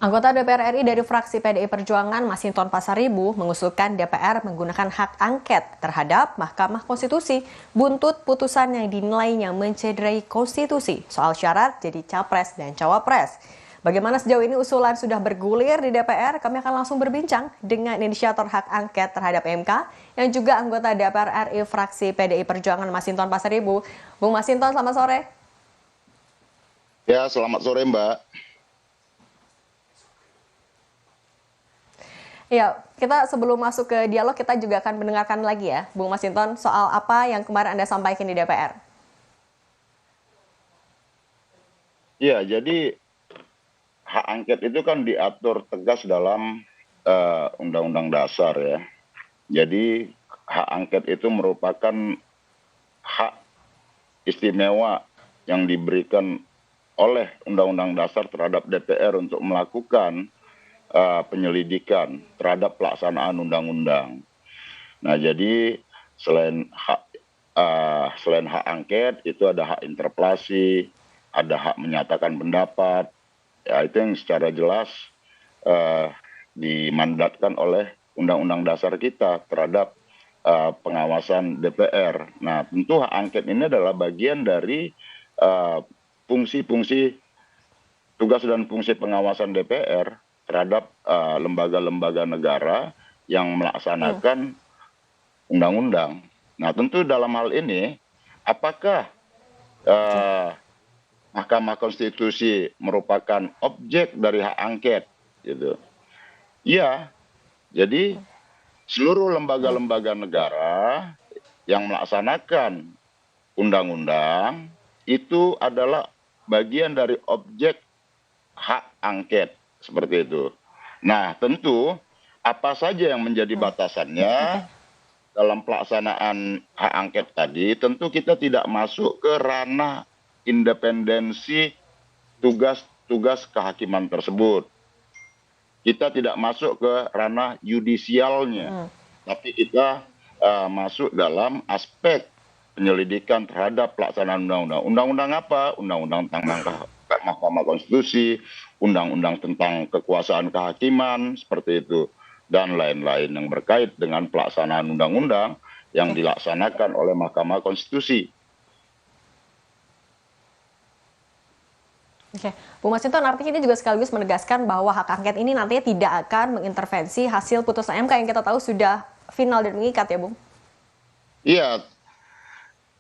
Anggota DPR RI dari fraksi PDI Perjuangan Masinton Pasaribu mengusulkan DPR menggunakan hak angket terhadap Mahkamah Konstitusi buntut putusan yang dinilainya mencederai konstitusi soal syarat jadi capres dan cawapres. Bagaimana sejauh ini usulan sudah bergulir di DPR? Kami akan langsung berbincang dengan inisiator hak angket terhadap MK yang juga anggota DPR RI fraksi PDI Perjuangan Masinton Pasaribu. Bung Masinton, selamat sore. Ya, selamat sore Mbak. Ya, kita sebelum masuk ke dialog kita juga akan mendengarkan lagi ya, Bung Masinton, soal apa yang kemarin Anda sampaikan di DPR. Ya, jadi hak angket itu kan diatur tegas dalam Undang-Undang Dasar ya. Jadi hak angket itu merupakan hak istimewa yang diberikan oleh Undang-Undang Dasar terhadap DPR untuk melakukan penyelidikan terhadap pelaksanaan undang-undang. Nah, jadi selain hak angket itu ada hak interpelasi, ada hak menyatakan pendapat. Ya, itu yang secara jelas dimandatkan oleh Undang-Undang Dasar kita terhadap pengawasan DPR. Nah, tentu hak angket ini adalah bagian dari fungsi-fungsi tugas dan fungsi pengawasan DPR terhadap lembaga-lembaga negara yang melaksanakan undang-undang. Nah, tentu dalam hal ini, apakah Mahkamah Konstitusi merupakan objek dari hak angket? Gitu. Iya, jadi seluruh lembaga-lembaga negara yang melaksanakan undang-undang itu adalah bagian dari objek hak angket. Seperti itu. Nah, tentu apa saja yang menjadi batasannya dalam pelaksanaan hak angket tadi, tentu kita tidak masuk ke ranah independensi tugas-tugas kehakiman tersebut. Kita tidak masuk ke ranah yudisialnya, tapi kita masuk dalam aspek penyelidikan terhadap pelaksanaan undang-undang. Undang-undang apa? Undang-undang tentang Mahkamah Konstitusi, undang-undang tentang kekuasaan kehakiman, seperti itu, dan lain-lain yang berkait dengan pelaksanaan undang-undang yang dilaksanakan oleh Mahkamah Konstitusi. Oke, Bu Masinton, artinya ini juga sekaligus menegaskan bahwa hak angket ini nantinya tidak akan mengintervensi hasil putusan MK yang kita tahu sudah final dan mengikat ya, Bung? Iya,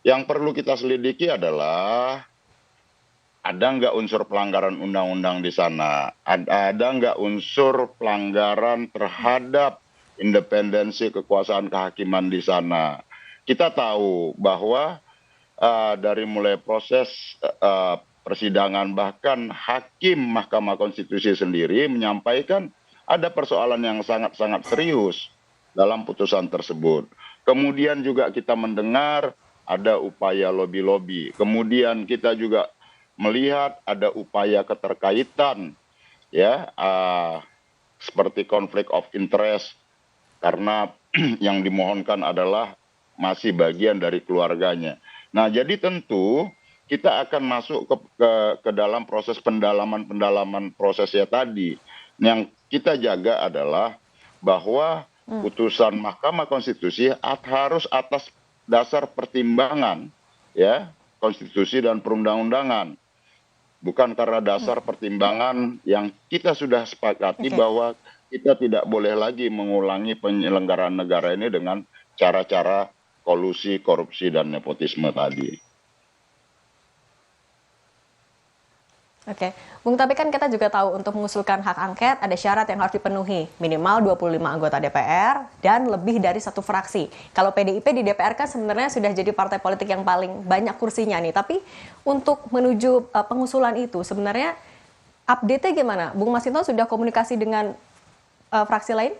yang perlu kita selidiki adalah ada nggak unsur pelanggaran undang-undang di sana? Ada nggak unsur pelanggaran terhadap independensi kekuasaan kehakiman di sana? Kita tahu bahwa dari mulai proses persidangan, bahkan hakim Mahkamah Konstitusi sendiri menyampaikan ada persoalan yang sangat-sangat serius dalam putusan tersebut. Kemudian juga kita mendengar ada upaya lobby-lobby. Kemudian kita juga melihat ada upaya keterkaitan ya seperti konflik of interest karena yang dimohonkan adalah masih bagian dari keluarganya. Nah, jadi tentu kita akan masuk ke dalam proses pendalaman prosesnya tadi. Yang kita jaga adalah bahwa putusan Mahkamah Konstitusi harus atas dasar pertimbangan ya konstitusi dan perundang-undangan. Bukan karena dasar pertimbangan yang kita sudah sepakati bahwa kita tidak boleh lagi mengulangi penyelenggaraan negara ini dengan cara-cara kolusi, korupsi, dan nepotisme tadi. Oke, Bung, tapi kan kita juga tahu untuk mengusulkan hak angket ada syarat yang harus dipenuhi, minimal 25 anggota DPR dan lebih dari satu fraksi. Kalau PDIP di DPR kan sebenarnya sudah jadi partai politik yang paling banyak kursinya nih, tapi untuk menuju pengusulan itu sebenarnya update-nya gimana? Bung Masinton sudah komunikasi dengan fraksi lain?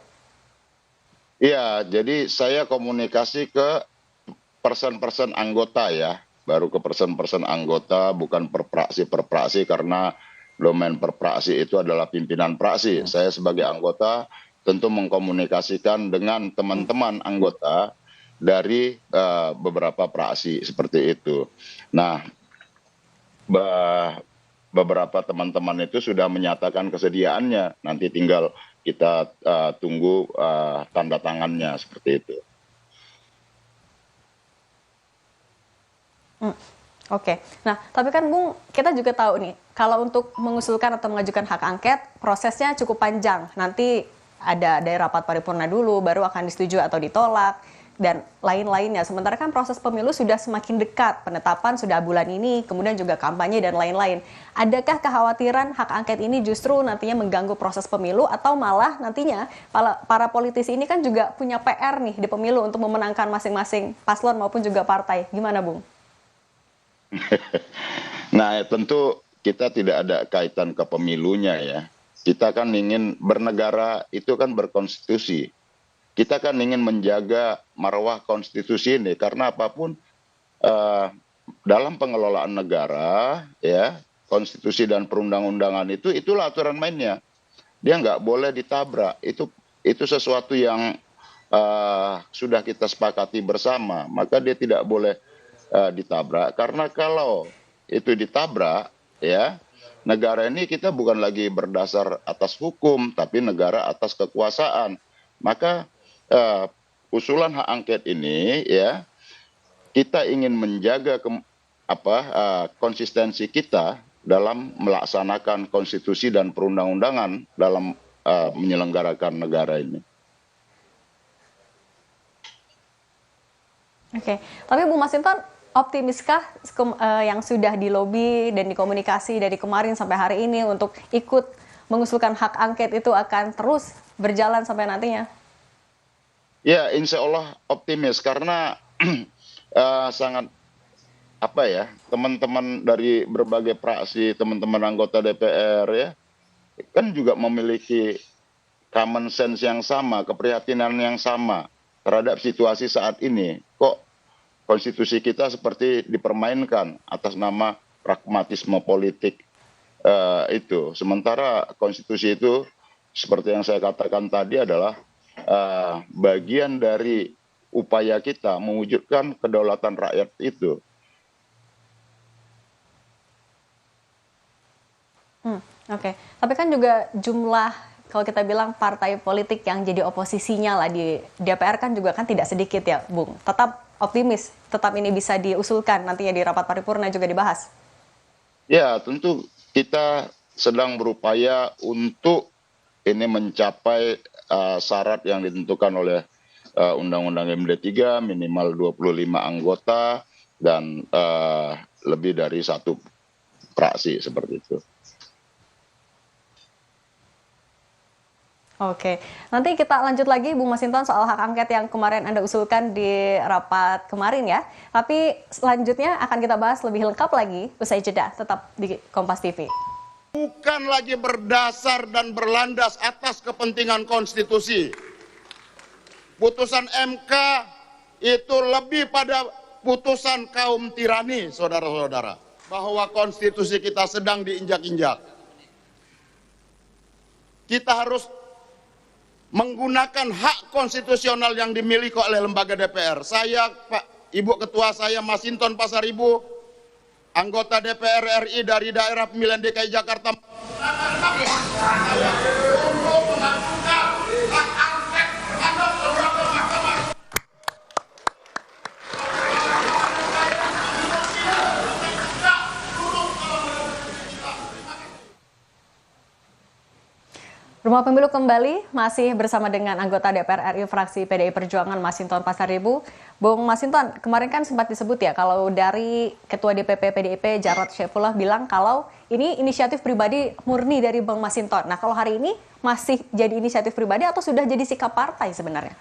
Iya, jadi saya komunikasi ke person-person anggota ya. Baru ke person-person anggota, bukan per praksi karena domain per praksi itu adalah pimpinan praksi. Saya sebagai anggota tentu mengkomunikasikan dengan teman-teman anggota dari beberapa praksi seperti itu. Nah, beberapa teman-teman itu sudah menyatakan kesediaannya. Nanti tinggal kita tunggu tanda tangannya seperti itu. Oke. Nah, tapi kan Bung, kita juga tahu nih, kalau untuk mengusulkan atau mengajukan hak angket, prosesnya cukup panjang. Nanti ada rapat paripurna dulu, baru akan disetujui atau ditolak, dan lain-lainnya. Sementara kan proses pemilu sudah semakin dekat, penetapan sudah bulan ini, kemudian juga kampanye dan lain-lain. Adakah kekhawatiran hak angket ini justru nantinya mengganggu proses pemilu, atau malah nantinya para politisi ini kan juga punya PR nih di pemilu untuk memenangkan masing-masing paslon maupun juga partai. Gimana, Bung? Nah, tentu kita tidak ada kaitan ke pemilunya ya. Kita kan ingin bernegara itu kan berkonstitusi. Kita kan ingin menjaga marwah konstitusi ini karena apapun dalam pengelolaan negara ya, konstitusi dan perundang-undangan itulah aturan mainnya. Dia nggak boleh ditabrak. Itu sesuatu yang sudah kita sepakati bersama. Maka dia tidak boleh ditabrak karena kalau itu ditabrak ya, negara ini kita bukan lagi berdasar atas hukum tapi negara atas kekuasaan. Maka usulan hak angket ini ya, kita ingin menjaga konsistensi kita dalam melaksanakan konstitusi dan perundang-undangan dalam menyelenggarakan negara ini. Oke, tapi Bu Masinton, optimiskah yang sudah dilobi dan dikomunikasi dari kemarin sampai hari ini untuk ikut mengusulkan hak angket itu akan terus berjalan sampai nantinya? Ya, insya Allah optimis karena sangat teman-teman dari berbagai fraksi, teman-teman anggota DPR ya, kan juga memiliki common sense yang sama, keprihatinan yang sama terhadap situasi saat ini. Kok konstitusi kita seperti dipermainkan atas nama pragmatisme politik itu. Sementara konstitusi itu seperti yang saya katakan tadi adalah bagian dari upaya kita mewujudkan kedaulatan rakyat itu. Oke. Tapi kan juga jumlah, kalau kita bilang partai politik yang jadi oposisinya lah di DPR kan juga kan tidak sedikit ya, Bung. Tetap optimis, tetap ini bisa diusulkan nantinya di rapat paripurna juga dibahas. Ya, tentu kita sedang berupaya untuk ini mencapai syarat yang ditentukan oleh Undang-Undang MD3, minimal 25 anggota dan lebih dari satu fraksi seperti itu. Oke, nanti kita lanjut lagi Bung Masinton soal hak angket yang kemarin Anda usulkan di rapat kemarin ya. Tapi selanjutnya akan kita bahas lebih lengkap lagi usai jeda, tetap di Kompas TV. Bukan lagi berdasar dan berlandas atas kepentingan konstitusi. Putusan MK itu lebih pada putusan kaum tirani, saudara-saudara. Bahwa konstitusi kita sedang diinjak-injak. Kita harus menggunakan hak konstitusional yang dimiliki oleh lembaga DPR. Saya, Pak Ibu Ketua saya, Masinton Pasaribu, anggota DPR RI dari daerah pemilihan DKI Jakarta. Rumah Pemilu kembali masih bersama dengan anggota DPR RI fraksi PDI Perjuangan Masinton Pasaribu. Bung Masinton, kemarin kan sempat disebut ya kalau dari Ketua DPP PDIP Jarod Saifullah bilang kalau ini inisiatif pribadi murni dari Bung Masinton. Nah, kalau hari ini masih jadi inisiatif pribadi atau sudah jadi sikap partai sebenarnya?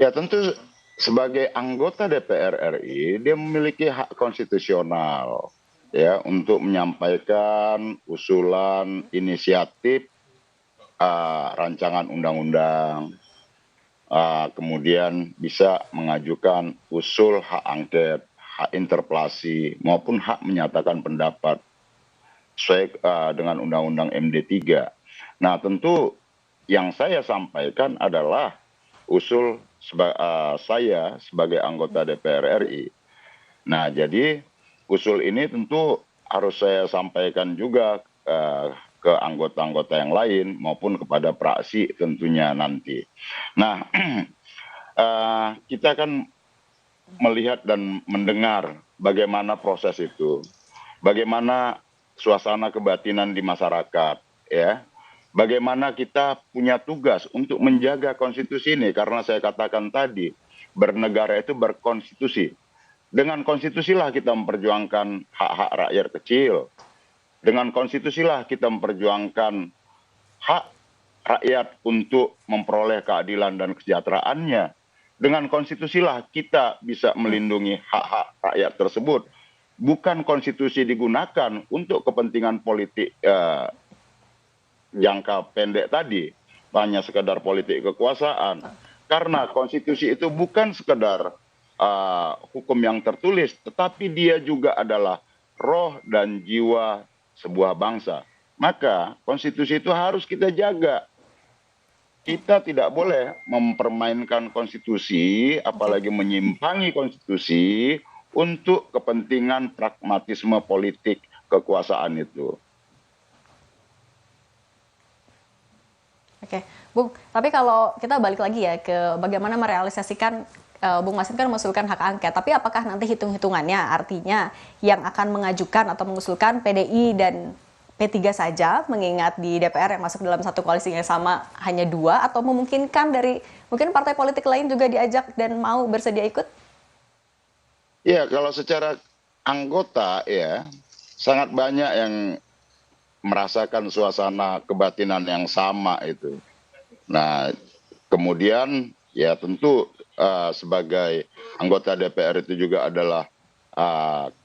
Ya, tentu sebagai anggota DPR RI dia memiliki hak konstitusional ya untuk menyampaikan usulan inisiatif rancangan undang-undang, kemudian bisa mengajukan usul hak angket, hak interpelasi maupun hak menyatakan pendapat sesuai dengan Undang-Undang MD3. Nah, tentu yang saya sampaikan adalah usul saya sebagai anggota DPR RI. Nah, jadi usul ini tentu harus saya sampaikan juga ke anggota-anggota yang lain maupun kepada praksi tentunya nanti. Nah, kita kan melihat dan mendengar bagaimana proses itu, bagaimana suasana kebatinan di masyarakat, ya. Bagaimana kita punya tugas untuk menjaga konstitusi ini, karena saya katakan tadi, bernegara itu berkonstitusi. Dengan konstitusilah kita memperjuangkan hak-hak rakyat kecil. Dengan konstitusilah kita memperjuangkan hak rakyat untuk memperoleh keadilan dan kesejahteraannya. Dengan konstitusilah kita bisa melindungi hak-hak rakyat tersebut. Bukan konstitusi digunakan untuk kepentingan politik jangka pendek tadi, hanya sekedar politik kekuasaan. Karena konstitusi itu bukan sekedar hukum yang tertulis, tetapi dia juga adalah roh dan jiwa sebuah bangsa. Maka konstitusi itu harus kita jaga. Kita tidak boleh mempermainkan konstitusi, apalagi menyimpangi konstitusi untuk kepentingan pragmatisme politik kekuasaan itu. Oke, Bung, tapi kalau kita balik lagi ya ke bagaimana merealisasikan, Bung Masinton kan mengusulkan hak angket, tapi apakah nanti hitung-hitungannya artinya yang akan mengajukan atau mengusulkan PDI dan P3 saja, mengingat di DPR yang masuk dalam satu koalisi yang sama hanya 2, atau memungkinkan dari mungkin partai politik lain juga diajak dan mau bersedia ikut? Ya, kalau secara anggota ya sangat banyak yang merasakan suasana kebatinan yang sama itu. Nah, kemudian ya tentu sebagai anggota DPR itu juga adalah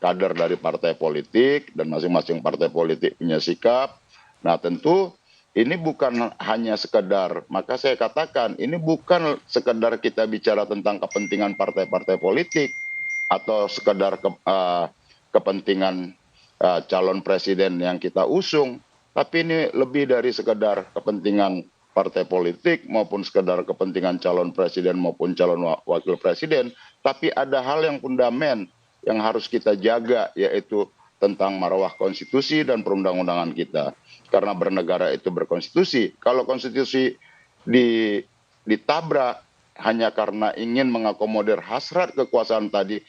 kader dari partai politik dan masing-masing partai politik punya sikap. Nah, tentu ini bukan hanya sekedar, maka saya katakan ini bukan sekedar kita bicara tentang kepentingan partai-partai politik atau sekedar kepentingan calon presiden yang kita usung, tapi ini lebih dari sekedar kepentingan partai politik maupun sekedar kepentingan calon presiden maupun calon wakil presiden, tapi ada hal yang fundamental yang harus kita jaga, yaitu tentang marwah konstitusi dan perundang-undangan kita. Karena bernegara itu berkonstitusi. Kalau konstitusi ditabrak hanya karena ingin mengakomodir hasrat kekuasaan tadi,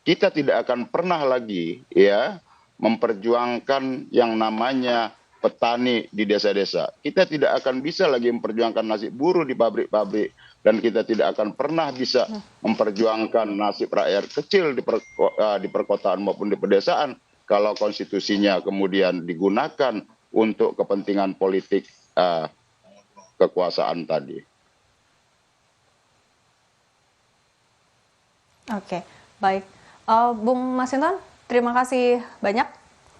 kita tidak akan pernah lagi ya memperjuangkan yang namanya petani di desa-desa. Kita tidak akan bisa lagi memperjuangkan nasib buruh di pabrik-pabrik, dan kita tidak akan pernah bisa memperjuangkan nasib rakyat kecil di perkotaan maupun di pedesaan kalau konstitusinya kemudian digunakan untuk kepentingan politik kekuasaan tadi. Oke, baik. Bung Masinton, terima kasih banyak.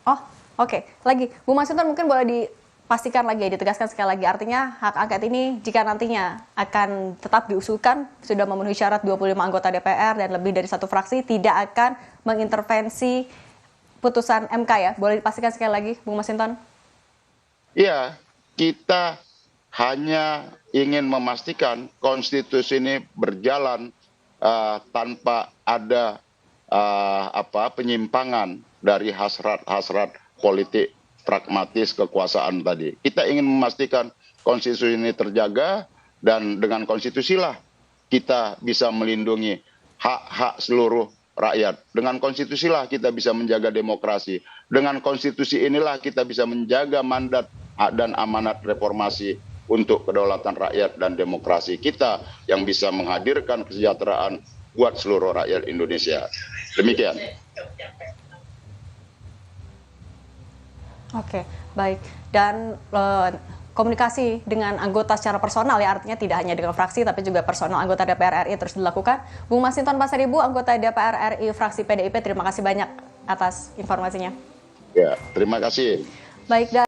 Oh, oke. Lagi, Bung Masinton mungkin boleh dipastikan lagi, ditegaskan sekali lagi. Artinya hak angket ini jika nantinya akan tetap diusulkan, sudah memenuhi syarat 25 anggota DPR dan lebih dari satu fraksi, tidak akan mengintervensi putusan MK ya. Boleh dipastikan sekali lagi, Bung Masinton? Iya, kita hanya ingin memastikan konstitusi ini berjalan tanpa ada penyimpangan dari hasrat-hasrat politik pragmatis kekuasaan tadi. Kita ingin memastikan konstitusi ini terjaga, dan dengan konstitusilah kita bisa melindungi hak-hak seluruh rakyat. Dengan konstitusilah kita bisa menjaga demokrasi. Dengan konstitusi inilah kita bisa menjaga mandat dan amanat reformasi untuk kedaulatan rakyat dan demokrasi kita yang bisa menghadirkan kesejahteraan buat seluruh rakyat Indonesia. Demikian. Oke, baik. Dan komunikasi dengan anggota secara personal ya, artinya tidak hanya dengan fraksi tapi juga personal anggota DPR RI terus dilakukan. Bung Masinton Pasaribu, anggota DPR RI fraksi PDIP, terima kasih banyak atas informasinya. Ya, terima kasih. Baik.